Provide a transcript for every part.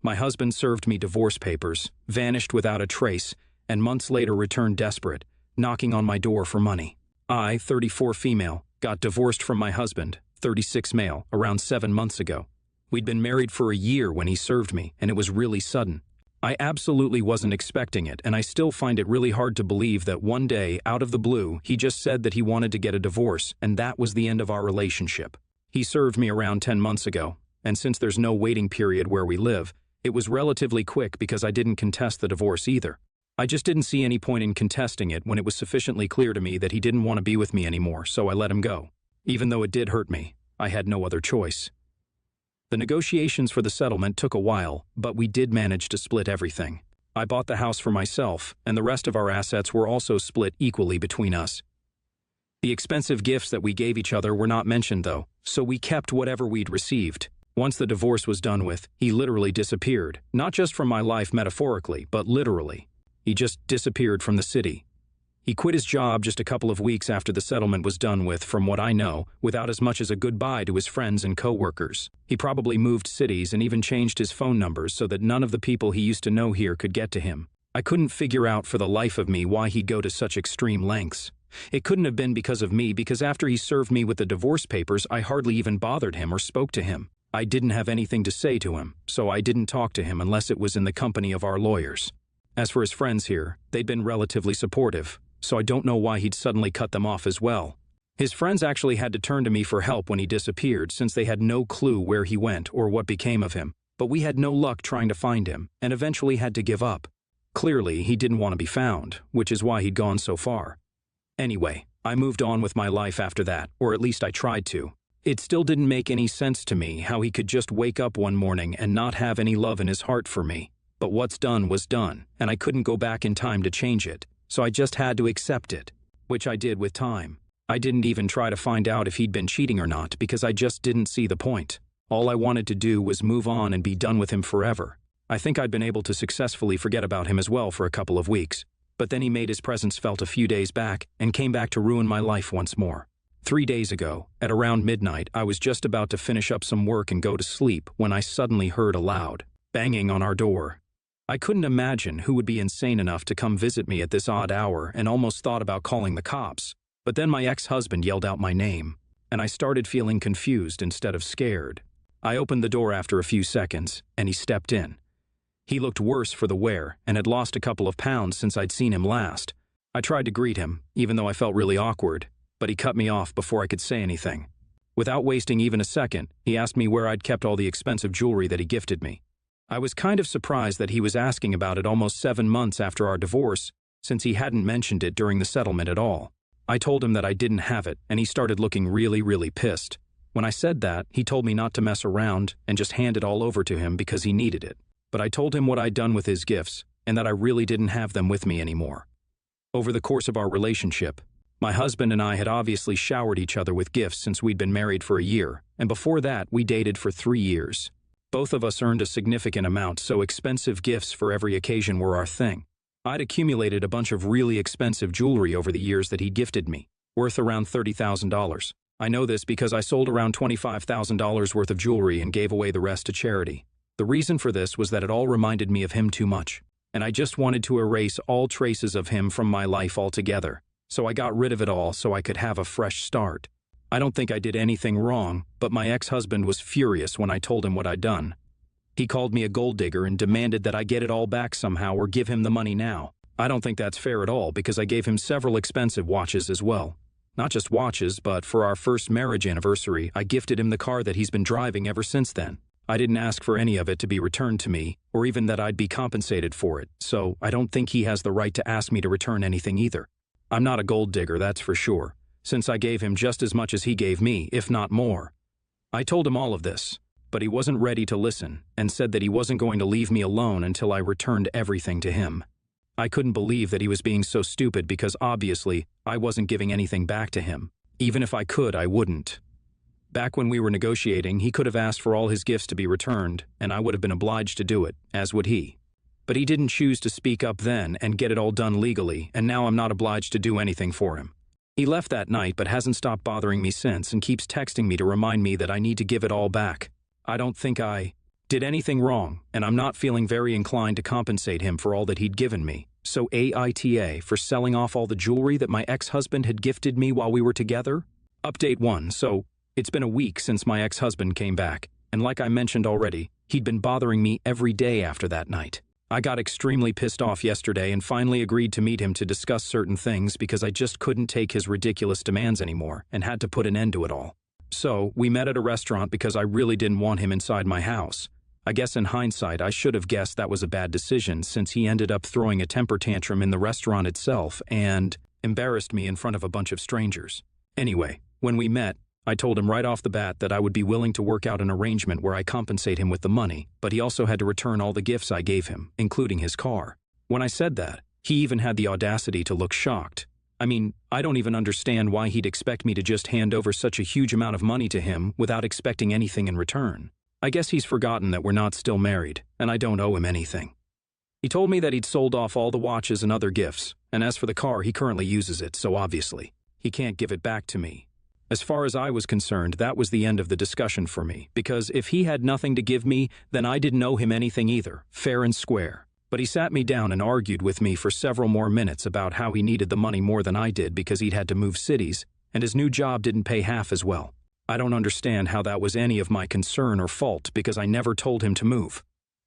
My husband served me divorce papers, vanished without a trace, and months later returned desperate, knocking on my door for money. I, 34 female, got divorced from my husband, 36 male, around 7 months ago. We'd been married for a year when he served me, and it was really sudden. I absolutely wasn't expecting it, and I still find it really hard to believe that one day, out of the blue, he just said that he wanted to get a divorce, and that was the end of our relationship. He served me around 10 months ago, and since there's no waiting period where we live, it was relatively quick because I didn't contest the divorce either. I just didn't see any point in contesting it when it was sufficiently clear to me that he didn't want to be with me anymore, so I let him go. Even though it did hurt me, I had no other choice. The negotiations for the settlement took a while, but we did manage to split everything. I bought the house for myself, and the rest of our assets were also split equally between us. The expensive gifts that we gave each other were not mentioned though, so we kept whatever we'd received. Once the divorce was done with, he literally disappeared, not just from my life metaphorically, but literally. He just disappeared from the city. He quit his job just a couple of weeks after the settlement was done with, from what I know, without as much as a goodbye to his friends and co-workers. He probably moved cities and even changed his phone numbers so that none of the people he used to know here could get to him. I couldn't figure out for the life of me why he'd go to such extreme lengths. It couldn't have been because of me, because after he served me with the divorce papers, I hardly even bothered him or spoke to him. I didn't have anything to say to him, so I didn't talk to him unless it was in the company of our lawyers. As for his friends here, they'd been relatively supportive, so I don't know why he'd suddenly cut them off as well. His friends actually had to turn to me for help when he disappeared, since they had no clue where he went or what became of him, but we had no luck trying to find him, and eventually had to give up. Clearly, he didn't want to be found, which is why he'd gone so far. Anyway, I moved on with my life after that, or at least I tried to. It still didn't make any sense to me how he could just wake up one morning and not have any love in his heart for me. But what's done was done, and I couldn't go back in time to change it, so I just had to accept it, which I did with time. I didn't even try to find out if he'd been cheating or not because I just didn't see the point. All I wanted to do was move on and be done with him forever. I think I'd been able to successfully forget about him as well for a couple of weeks, but then he made his presence felt a few days back and came back to ruin my life once more. 3 days ago, at around midnight, I was just about to finish up some work and go to sleep when I suddenly heard a loud banging on our door. I couldn't imagine who would be insane enough to come visit me at this odd hour and almost thought about calling the cops. But then my ex-husband yelled out my name, and I started feeling confused instead of scared. I opened the door after a few seconds, and he stepped in. He looked worse for the wear and had lost a couple of pounds since I'd seen him last. I tried to greet him, even though I felt really awkward, but he cut me off before I could say anything. Without wasting even a second, he asked me where I'd kept all the expensive jewelry that he gifted me. I was kind of surprised that he was asking about it almost 7 months after our divorce, since he hadn't mentioned it during the settlement at all. I told him that I didn't have it, and he started looking really pissed. When I said that, he told me not to mess around and just hand it all over to him because he needed it. But I told him what I'd done with his gifts, and that I really didn't have them with me anymore. Over the course of our relationship, my husband and I had obviously showered each other with gifts since we'd been married for a year, and before that, we dated for 3 years. Both of us earned a significant amount, so expensive gifts for every occasion were our thing. I'd accumulated a bunch of really expensive jewelry over the years that he'd gifted me, worth around $30,000. I know this because I sold around $25,000 worth of jewelry and gave away the rest to charity. The reason for this was that it all reminded me of him too much, and I just wanted to erase all traces of him from my life altogether. So I got rid of it all so I could have a fresh start. I don't think I did anything wrong, but my ex-husband was furious when I told him what I'd done. He called me a gold digger and demanded that I get it all back somehow or give him the money now. I don't think that's fair at all because I gave him several expensive watches as well. Not just watches, but for our first marriage anniversary, I gifted him the car that he's been driving ever since then. I didn't ask for any of it to be returned to me, or even that I'd be compensated for it, so I don't think he has the right to ask me to return anything either. I'm not a gold digger, that's for sure, since I gave him just as much as he gave me, if not more. I told him all of this, but he wasn't ready to listen and said that he wasn't going to leave me alone until I returned everything to him. I couldn't believe that he was being so stupid because obviously I wasn't giving anything back to him. Even if I could, I wouldn't. Back when we were negotiating, he could have asked for all his gifts to be returned, and I would have been obliged to do it, as would he. But he didn't choose to speak up then and get it all done legally, and now I'm not obliged to do anything for him. He left that night but hasn't stopped bothering me since and keeps texting me to remind me that I need to give it all back. I don't think I did anything wrong, and I'm not feeling very inclined to compensate him for all that he'd given me. So AITA for selling off all the jewelry that my ex-husband had gifted me while we were together? Update 1. So, it's been a week since my ex-husband came back, and like I mentioned already, he'd been bothering me every day after that night. I got extremely pissed off yesterday and finally agreed to meet him to discuss certain things because I just couldn't take his ridiculous demands anymore and had to put an end to it all. So, we met at a restaurant because I really didn't want him inside my house. I guess in hindsight, I should have guessed that was a bad decision since he ended up throwing a temper tantrum in the restaurant itself and embarrassed me in front of a bunch of strangers. Anyway, when we met, I told him right off the bat that I would be willing to work out an arrangement where I compensate him with the money, but he also had to return all the gifts I gave him, including his car. When I said that, he even had the audacity to look shocked. I mean, I don't even understand why he'd expect me to just hand over such a huge amount of money to him without expecting anything in return. I guess he's forgotten that we're not still married, and I don't owe him anything. He told me that he'd sold off all the watches and other gifts, and as for the car, he currently uses it, so obviously, he can't give it back to me. As far as I was concerned, that was the end of the discussion for me, because if he had nothing to give me, then I didn't owe him anything either, fair and square. But he sat me down and argued with me for several more minutes about how he needed the money more than I did because he'd had to move cities, and his new job didn't pay half as well. I don't understand how that was any of my concern or fault because I never told him to move.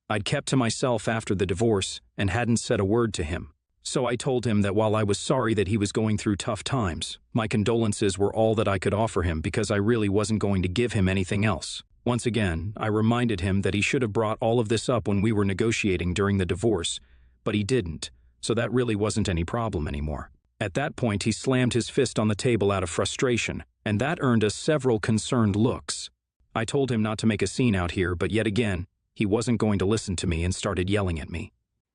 I'd kept to myself after the divorce and hadn't said a word to him. So I told him that while I was sorry that he was going through tough times, my condolences were all that I could offer him because I really wasn't going to give him anything else. Once again, I reminded him that he should have brought all of this up when we were negotiating during the divorce, but he didn't, so that really wasn't any problem anymore. At that point, he slammed his fist on the table out of frustration, and that earned us several concerned looks. I told him not to make a scene out here, but yet again, he wasn't going to listen to me and started yelling at me.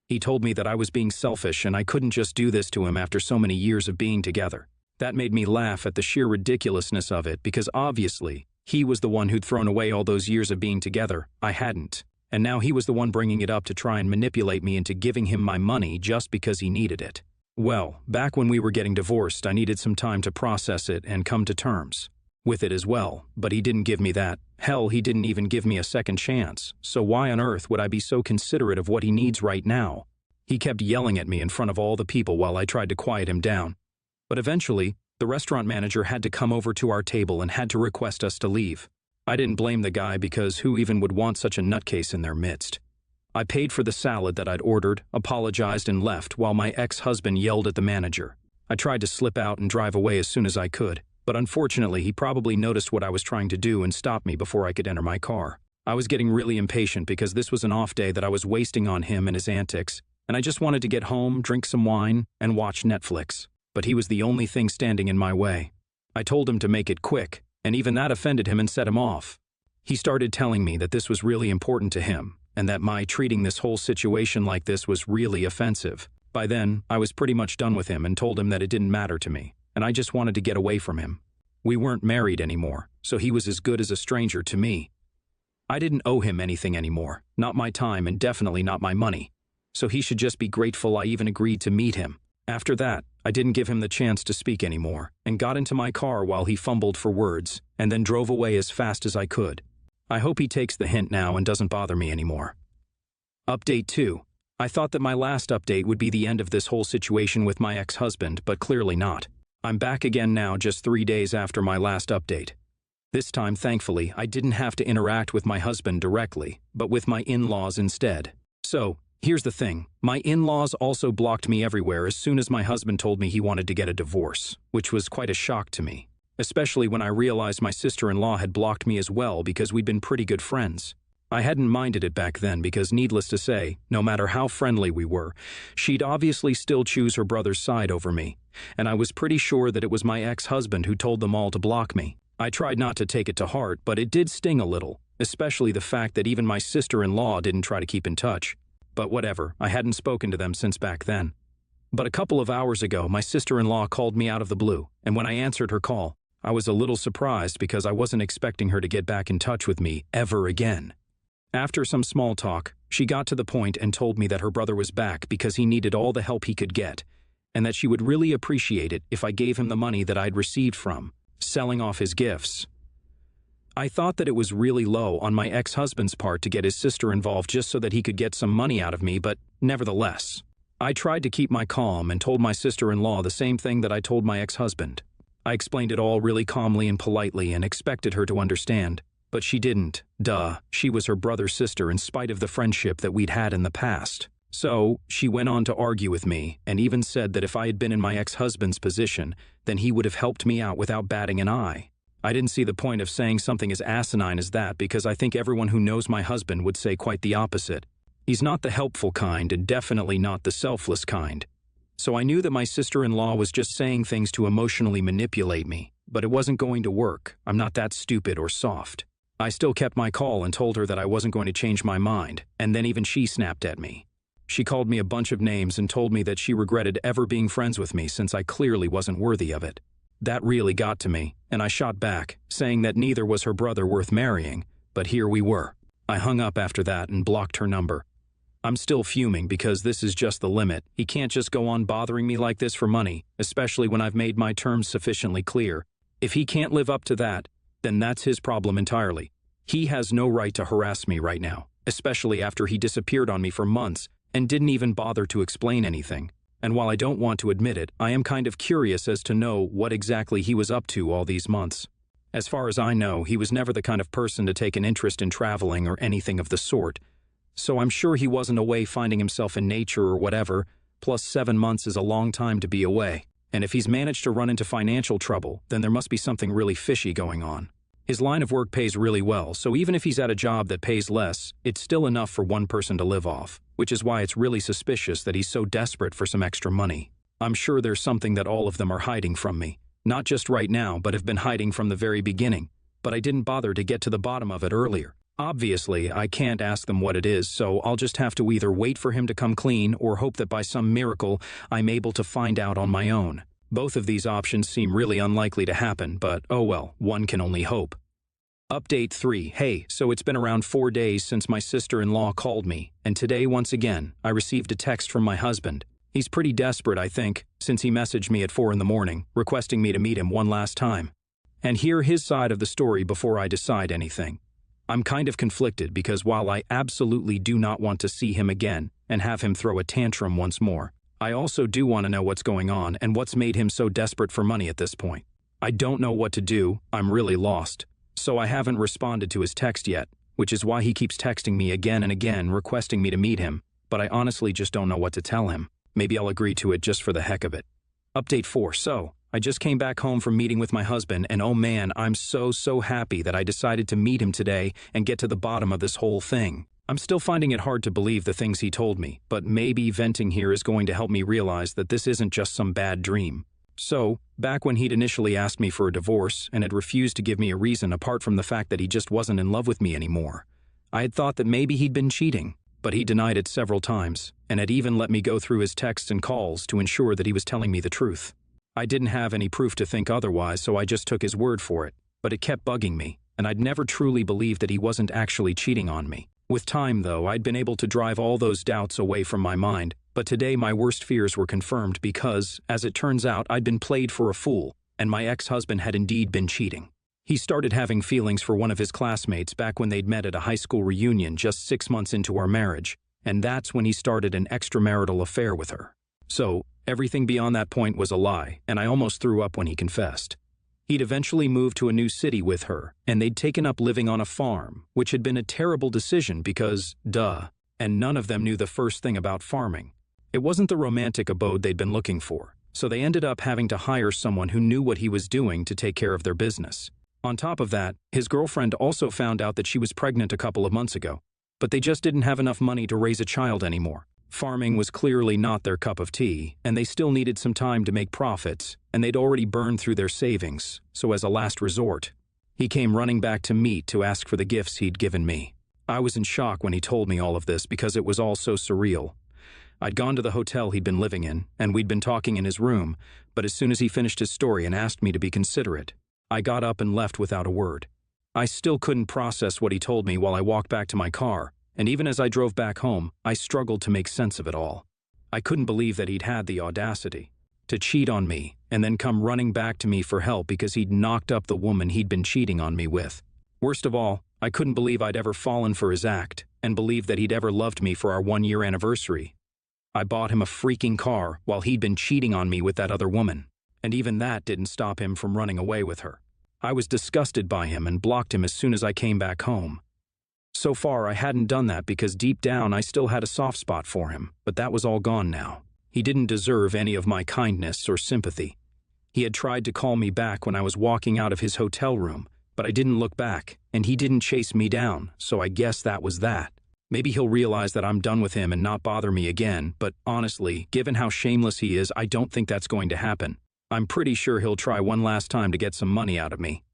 He told me that I was being selfish and I couldn't just do this to him after so many years of being together. That made me laugh at the sheer ridiculousness of it because obviously, he was the one who'd thrown away all those years of being together. I hadn't. And now he was the one bringing it up to try and manipulate me into giving him my money just because he needed it. Well, back when we were getting divorced, I needed some time to process it and come to terms with it as well, but he didn't give me that. Hell, he didn't even give me a second chance, so why on earth would I be so considerate of what he needs right now? He kept yelling at me in front of all the people while I tried to quiet him down. But eventually, the restaurant manager had to come over to our table and had to request us to leave. I didn't blame the guy because who even would want such a nutcase in their midst? I paid for the salad that I'd ordered, apologized, and left while my ex-husband yelled at the manager. I tried to slip out and drive away as soon as I could, but unfortunately he probably noticed what I was trying to do and stopped me before I could enter my car. I was getting really impatient because this was an off day that I was wasting on him and his antics, and I just wanted to get home, drink some wine, and watch Netflix. But he was the only thing standing in my way. I told him to make it quick, and even that offended him and set him off. He started telling me that this was really important to him, and that my treating this whole situation like this was really offensive. By then, I was pretty much done with him and told him that it didn't matter to me, and I just wanted to get away from him. We weren't married anymore, so he was as good as a stranger to me. I didn't owe him anything anymore, not my time and definitely not my money. So he should just be grateful I even agreed to meet him. After that, I didn't give him the chance to speak anymore, and got into my car while he fumbled for words, and then drove away as fast as I could. I hope he takes the hint now and doesn't bother me anymore. Update 2. I thought that my last update would be the end of this whole situation with my ex-husband, but clearly not. I'm back again now just 3 days after my last update. This time, thankfully, I didn't have to interact with my husband directly, but with my in-laws instead. So, here's the thing. My in-laws also blocked me everywhere as soon as my husband told me he wanted to get a divorce, which was quite a shock to me, especially when I realized my sister-in-law had blocked me as well because we'd been pretty good friends. I hadn't minded it back then because, needless to say, no matter how friendly we were, she'd obviously still choose her brother's side over me, and I was pretty sure that it was my ex-husband who told them all to block me. I tried not to take it to heart, but it did sting a little, especially the fact that even my sister-in-law didn't try to keep in touch. But whatever, I hadn't spoken to them since back then. But a couple of hours ago, my sister-in-law called me out of the blue, and when I answered her call, I was a little surprised because I wasn't expecting her to get back in touch with me ever again. After some small talk, she got to the point and told me that her brother was back because he needed all the help he could get, and that she would really appreciate it if I gave him the money that I'd received from selling off his gifts. I thought that it was really low on my ex-husband's part to get his sister involved just so that he could get some money out of me, but nevertheless, I tried to keep my calm and told my sister-in-law the same thing that I told my ex-husband. I explained it all really calmly and politely and expected her to understand, but she didn't. Duh, she was her brother's sister in spite of the friendship that we'd had in the past. So, she went on to argue with me and even said that if I had been in my ex-husband's position, then he would have helped me out without batting an eye. I didn't see the point of saying something as asinine as that because I think everyone who knows my husband would say quite the opposite. He's not the helpful kind and definitely not the selfless kind. So I knew that my sister-in-law was just saying things to emotionally manipulate me, but it wasn't going to work. I'm not that stupid or soft. I still kept my call and told her that I wasn't going to change my mind, and then even she snapped at me. She called me a bunch of names and told me that she regretted ever being friends with me since I clearly wasn't worthy of it. That really got to me, and I shot back, saying that neither was her brother worth marrying, but here we were. I hung up after that and blocked her number. I'm still fuming because this is just the limit. He can't just go on bothering me like this for money, especially when I've made my terms sufficiently clear. If he can't live up to that, then that's his problem entirely. He has no right to harass me right now, especially after he disappeared on me for months and didn't even bother to explain anything. And while I don't want to admit it, I am kind of curious as to know what exactly he was up to all these months. As far as I know, he was never the kind of person to take an interest in traveling or anything of the sort. So I'm sure he wasn't away finding himself in nature or whatever, plus 7 months is a long time to be away. And if he's managed to run into financial trouble, then there must be something really fishy going on. His line of work pays really well, so even if he's at a job that pays less, it's still enough for one person to live off, which is why it's really suspicious that he's so desperate for some extra money. I'm sure there's something that all of them are hiding from me. Not just right now, but have been hiding from the very beginning. But I didn't bother to get to the bottom of it earlier. Obviously, I can't ask them what it is, so I'll just have to either wait for him to come clean or hope that by some miracle I'm able to find out on my own. Both of these options seem really unlikely to happen, but oh well, one can only hope. Update 3. Hey, so it's been around 4 days since my sister-in-law called me, and today, once again, I received a text from my husband. He's pretty desperate, I think, since he messaged me at 4 in the morning, requesting me to meet him one last time. And hear his side of the story before I decide anything. I'm kind of conflicted because while I absolutely do not want to see him again and have him throw a tantrum once more, I also do want to know what's going on and what's made him so desperate for money at this point. I don't know what to do, I'm really lost. So I haven't responded to his text yet, which is why he keeps texting me again and again requesting me to meet him, but I honestly just don't know what to tell him. Maybe I'll agree to it just for the heck of it. Update 4. So, I just came back home from meeting with my husband, and oh man, I'm so happy that I decided to meet him today and get to the bottom of this whole thing. I'm still finding it hard to believe the things he told me, but maybe venting here is going to help me realize that this isn't just some bad dream. So, back when he'd initially asked me for a divorce and had refused to give me a reason apart from the fact that he just wasn't in love with me anymore, I had thought that maybe he'd been cheating, but he denied it several times and had even let me go through his texts and calls to ensure that he was telling me the truth. I didn't have any proof to think otherwise, so I just took his word for it, but it kept bugging me, and I'd never truly believed that he wasn't actually cheating on me. With time, though, I'd been able to drive all those doubts away from my mind, but today my worst fears were confirmed because, as it turns out, I'd been played for a fool, and my ex-husband had indeed been cheating. He started having feelings for one of his classmates back when they'd met at a high school reunion just 6 months into our marriage, and that's when he started an extramarital affair with her. So, everything beyond that point was a lie, and I almost threw up when he confessed. He'd eventually moved to a new city with her, and they'd taken up living on a farm, which had been a terrible decision because, duh, and none of them knew the first thing about farming. It wasn't the romantic abode they'd been looking for, so they ended up having to hire someone who knew what he was doing to take care of their business. On top of that, his girlfriend also found out that she was pregnant a couple of months ago, but they just didn't have enough money to raise a child anymore. Farming was clearly not their cup of tea, and they still needed some time to make profits, and they'd already burned through their savings, so as a last resort, he came running back to meet to ask for the gifts he'd given me. I was in shock when he told me all of this because it was all so surreal. I'd gone to the hotel he'd been living in, and we'd been talking in his room, but as soon as he finished his story and asked me to be considerate, I got up and left without a word. I still couldn't process what he told me while I walked back to my car, and even as I drove back home, I struggled to make sense of it all. I couldn't believe that he'd had the audacity to cheat on me and then come running back to me for help because he'd knocked up the woman he'd been cheating on me with. Worst of all, I couldn't believe I'd ever fallen for his act, and believed that he'd ever loved me for our 1-year anniversary. I bought him a freaking car while he'd been cheating on me with that other woman, and even that didn't stop him from running away with her. I was disgusted by him and blocked him as soon as I came back home. So far, I hadn't done that because deep down I still had a soft spot for him, but that was all gone now. He didn't deserve any of my kindness or sympathy. He had tried to call me back when I was walking out of his hotel room, but I didn't look back, and he didn't chase me down, so I guess that was that. Maybe he'll realize that I'm done with him and not bother me again, but honestly, given how shameless he is, I don't think that's going to happen. I'm pretty sure he'll try one last time to get some money out of me.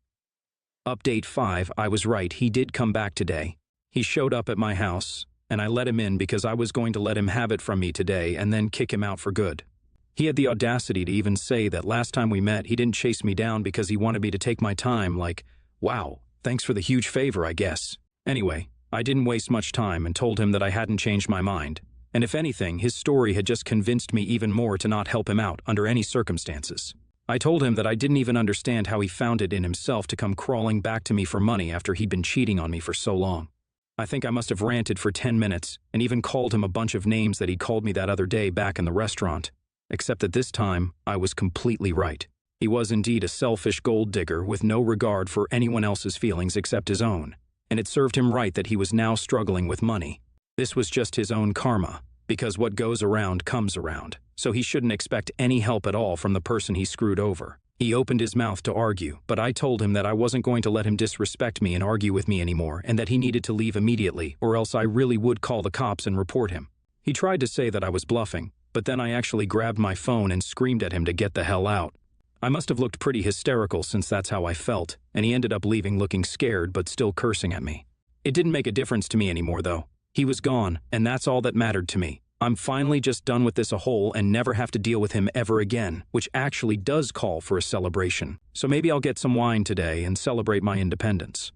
Update 5, I was right, he did come back today. He showed up at my house, and I let him in because I was going to let him have it from me today and then kick him out for good. He had the audacity to even say that last time we met he didn't chase me down because he wanted me to take my time, like, wow, thanks for the huge favor, I guess. Anyway, I didn't waste much time and told him that I hadn't changed my mind. And if anything, his story had just convinced me even more to not help him out under any circumstances. I told him that I didn't even understand how he found it in himself to come crawling back to me for money after he'd been cheating on me for so long. I think I must have ranted for 10 minutes and even called him a bunch of names that he called me that other day back in the restaurant. Except that this time, I was completely right. He was indeed a selfish gold digger with no regard for anyone else's feelings except his own. And it served him right that he was now struggling with money. This was just his own karma, because what goes around comes around, so he shouldn't expect any help at all from the person he screwed over. He opened his mouth to argue, but I told him that I wasn't going to let him disrespect me and argue with me anymore, and that he needed to leave immediately, or else I really would call the cops and report him. He tried to say that I was bluffing, but then I actually grabbed my phone and screamed at him to get the hell out. I must have looked pretty hysterical since that's how I felt, and he ended up leaving looking scared but still cursing at me. It didn't make a difference to me anymore though. He was gone, and that's all that mattered to me. I'm finally just done with this a whole and never have to deal with him ever again, which actually does call for a celebration. So maybe I'll get some wine today and celebrate my independence.